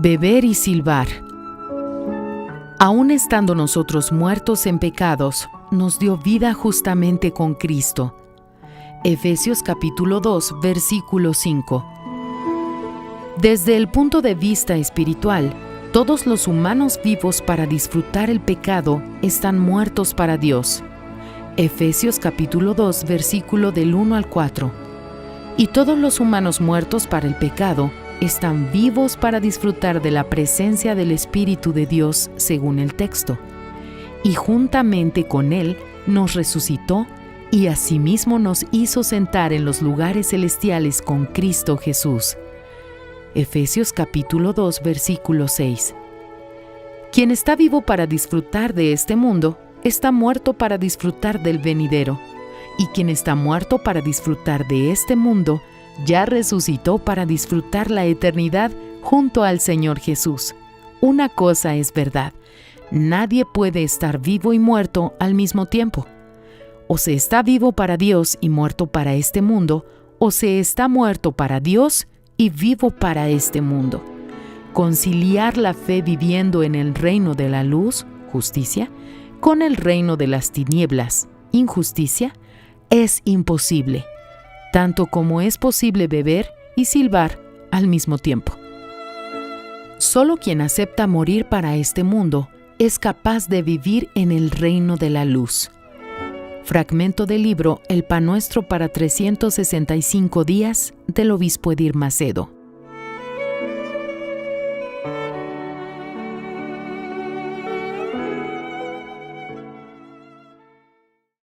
Beber y silbar. Aun estando nosotros muertos en pecados, nos dio vida justamente con Cristo. Efesios capítulo 2, versículo 5. Desde el punto de vista espiritual, todos los humanos vivos para disfrutar el pecado están muertos para Dios. Efesios capítulo 2, versículo del 1 al 4. Y todos los humanos muertos para el pecado están vivos para disfrutar de la presencia del Espíritu de Dios según el texto. Y juntamente con Él nos resucitó y asimismo nos hizo sentar en los lugares celestiales con Cristo Jesús. Efesios capítulo 2, versículo 6. Quien está vivo para disfrutar de este mundo, está muerto para disfrutar del venidero. Y quien está muerto para disfrutar de este mundo, ya resucitó para disfrutar la eternidad junto al Señor Jesús. Una cosa es verdad: nadie puede estar vivo y muerto al mismo tiempo. O se está vivo para Dios y muerto para este mundo, o se está muerto para Dios y vivo para este mundo. Conciliar la fe viviendo en el reino de la luz, justicia, con el reino de las tinieblas, injusticia, es imposible, tanto como es posible beber y silbar al mismo tiempo. Solo quien acepta morir para este mundo es capaz de vivir en el reino de la luz. Fragmento del libro El Pan Nuestro para 365 días del obispo Edir Macedo.